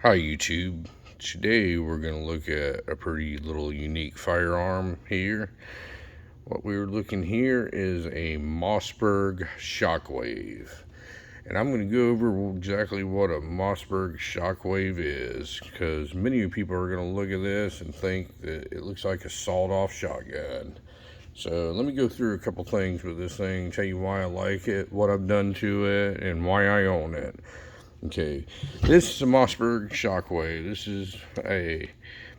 Hi YouTube. Today we're going to look at a pretty little unique firearm here. What we're looking here is a Mossberg Shockwave. And I'm going to go over exactly what a Mossberg Shockwave is, because many people are going to look at this and think that it looks like a sawed-off shotgun. So let me go through a couple things with this thing, tell you why I like it, what I've done to it, and why I own it. Okay, this is a Mossberg Shockwave. This is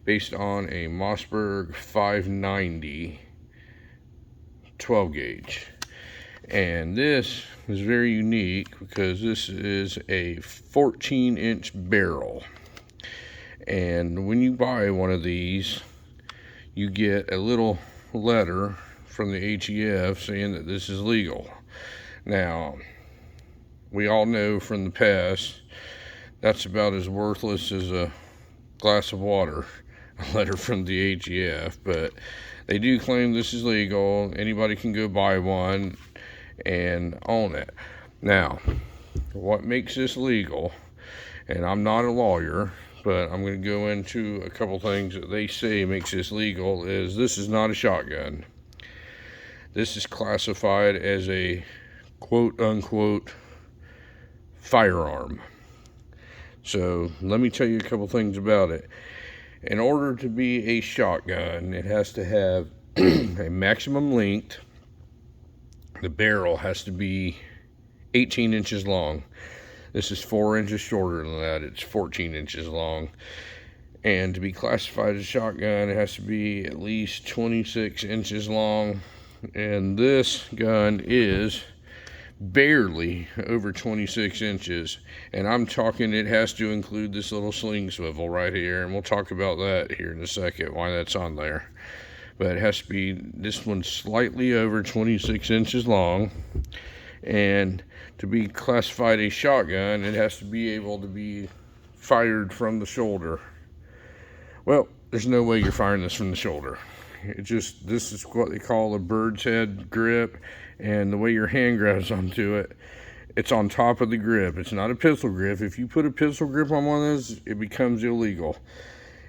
based on a Mossberg 590 12 gauge. And this is very unique because this is a 14-inch barrel. And when you buy one of these, you get a little letter from the HEF saying that this is legal. Now, we all know from the past that's about as worthless as a glass of water, a letter from the HEF, but they do claim this is legal. Anybody can go buy one and own it. Now, what makes this legal, and I'm not a lawyer, but I'm going to go into a couple things that they say makes this legal, is this is not a shotgun. This is classified as a quote-unquote firearm. So let me tell you a couple things about it. In order to be a shotgun, it has to have a maximum length. The barrel has to be 18 inches long. This is 4 inches shorter than that. It's 14 inches long. And to be classified as a shotgun, it has to be at least 26 inches long. And this gun is barely over 26 inches, and I'm talking it has to include this little sling swivel right here, and we'll talk about that here in a second, why that's on there. But it has to be, this one's slightly over 26 inches long, and to be classified a shotgun, it has to be able to be fired from the shoulder. Well, there's no way you're firing this from the shoulder. This is what they call a bird's head grip, and the way your hand grabs onto it, it's on top of the grip. It's not a pistol grip. If you put a pistol grip on one of those, it becomes illegal.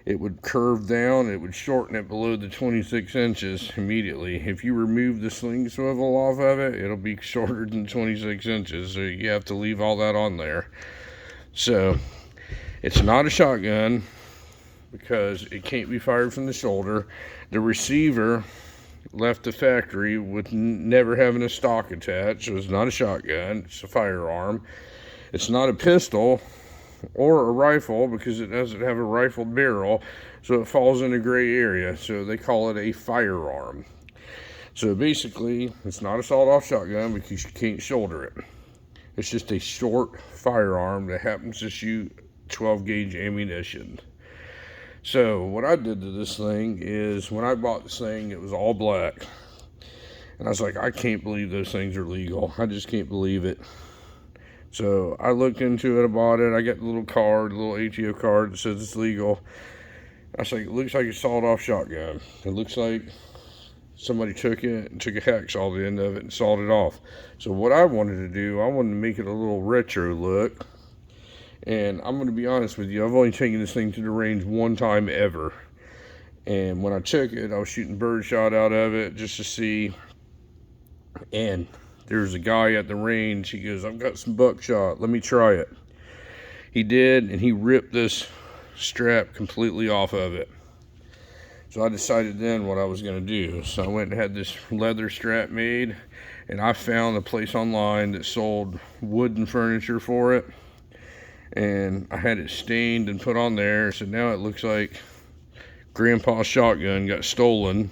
It would curve down, it would shorten it below the 26 inches immediately. If you remove the sling swivel off of it, it'll be shorter than 26 inches, so you have to leave all that on there. So, it's not a shotgun because it can't be fired from the shoulder. The receiver left the factory with never having a stock attached, so it's not a shotgun, it's a firearm. It's not a pistol or a rifle because it doesn't have a rifled barrel, so it falls in a gray area, so they call it a firearm. So basically, it's not a sawed-off shotgun because you can't shoulder it. It's just a short firearm that happens to shoot 12 gauge ammunition. So what I did to this thing is, when I bought this thing, it was all black. And I was like, I can't believe those things are legal. I just can't believe it. So I looked into it, I bought it. I got the little card, the little ATO card that says it's legal. I was like, it looks like a sawed-off shotgun. It looks like somebody took it and took a hacksaw to the end of it and sawed it off. So what I wanted to do, I wanted to make it a little retro look. And I'm going to be honest with you, I've only taken this thing to the range one time ever. And when I took it, I was shooting birdshot out of it just to see. And there's a guy at the range, he goes, I've got some buckshot, let me try it. He did, and he ripped this strap completely off of it. So I decided then what I was going to do. So I went and had this leather strap made, and I found a place online that sold wooden furniture for it. And I had it stained and put on there, so now it looks like Grandpa's shotgun got stolen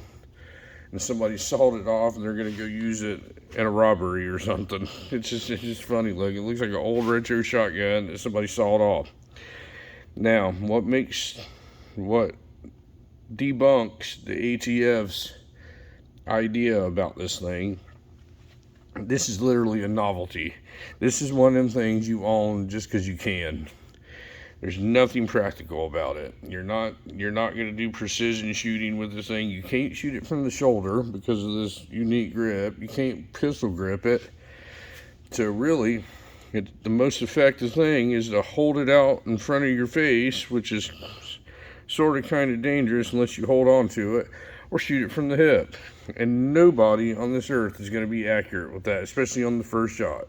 and somebody sawed it off and they're going to go use it in a robbery or something. It's just funny looking. It looks like an old retro shotgun that somebody sawed off. Now, what debunks the ATF's idea about this thing, this is literally a novelty. This is one of them things you own just because you can. There's nothing practical about it. You're not going to do precision shooting with this thing. You can't shoot it from the shoulder because of this unique grip. You can't pistol grip it. So really, The most effective thing is to hold it out in front of your face, which is sort of kind of dangerous unless you hold on to it, or shoot it from the hip. And nobody on this earth is going to be accurate with that, especially on the first shot.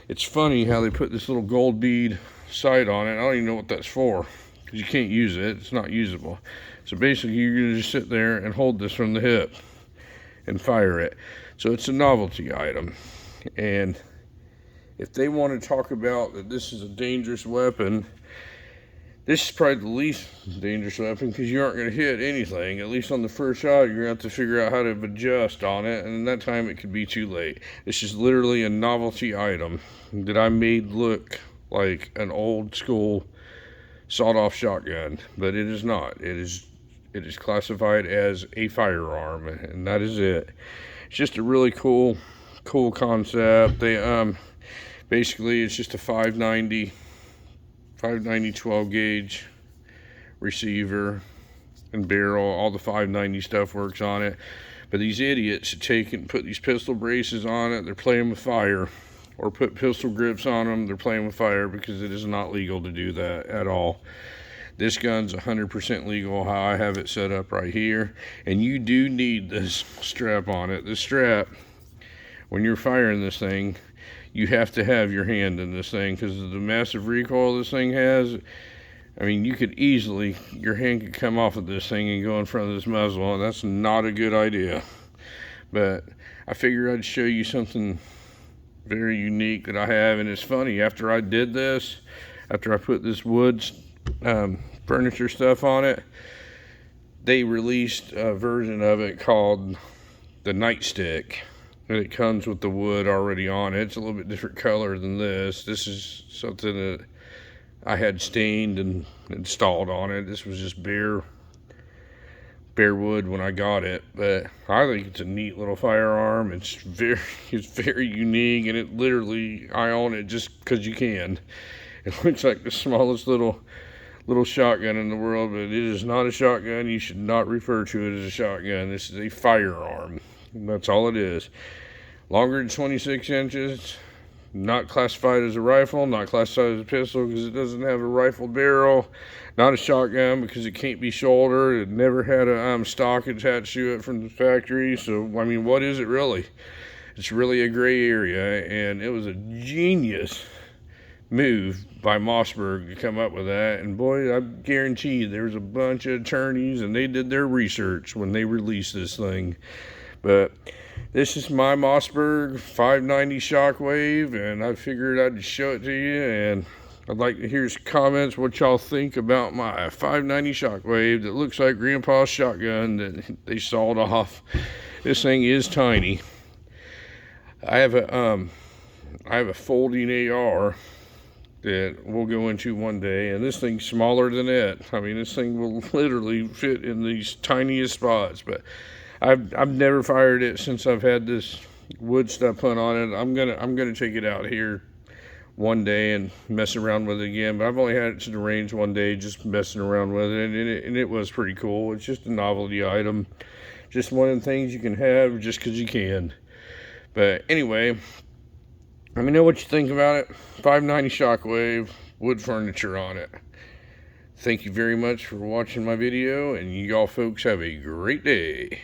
It's funny how they put this little gold bead sight on it. I don't even know what that's for, because you can't use it. It's not usable. So basically you're going to just sit there and hold this from the hip and fire it. So it's a novelty item. And if they want to talk about that this is a dangerous weapon, this is probably the least dangerous weapon, because you aren't going to hit anything. At least on the first shot, you're going to have to figure out how to adjust on it, and that time it could be too late. This is literally a novelty item that I made look like an old school sawed-off shotgun, but it is not. It is classified as a firearm, and that is it. It's just a really cool concept. They basically it's just a 590 12 gauge receiver and barrel. All the 590 stuff works on it, but these idiots take and put these pistol braces on it. They're playing with fire, or put pistol grips on them. They're playing with fire, because it is not legal to do that at all. This gun's 100% legal how I have it set up right here, and you do need this strap on it. This strap, when you're firing this thing, you have to have your hand in this thing, because of the massive recoil this thing has. I mean, you could easily, your hand could come off of this thing and go in front of this muzzle, and that's not a good idea. But I figured I'd show you something very unique that I have. And it's funny, after I did this, after I put this wood furniture stuff on it, they released a version of it called the nightstick. And it comes with the wood already on it. It's a little bit different color than this. This is something that I had stained and installed on it. This was just bare wood when I got it. But I think it's a neat little firearm. It's very unique, and it literally, I own it just because you can. It looks like the smallest little shotgun in the world, but it is not a shotgun. You should not refer to it as a shotgun. This is a firearm. That's all it is. Longer than 26 inches, not classified as a rifle, not classified as a pistol because it doesn't have a rifled barrel, not a shotgun because it can't be shouldered. It never had a stock attached to it from the factory. So, I mean, what is it really? It's really a gray area, and it was a genius move by Mossberg to come up with that. And boy, I guarantee you there's a bunch of attorneys, and they did their research when they released this thing. But this is my Mossberg 590 Shockwave, and I figured I'd show it to you, and I'd like to hear some comments what y'all think about my 590 Shockwave that looks like Grandpa's shotgun that they sawed off. This thing is tiny. I have a folding AR that we'll go into one day, and this thing's smaller than it. I mean, this thing will literally fit in these tiniest spots, but I've never fired it since I've had this wood stuff put on it. I'm gonna take it out here one day and mess around with it again, but I've only had it to the range one day just messing around with it, and it was pretty cool. It's just a novelty item, just one of the things you can have just because you can. But anyway, let me know what you think about it. 590 Shockwave, wood furniture on it. Thank you very much for watching my video, and y'all folks have a great day.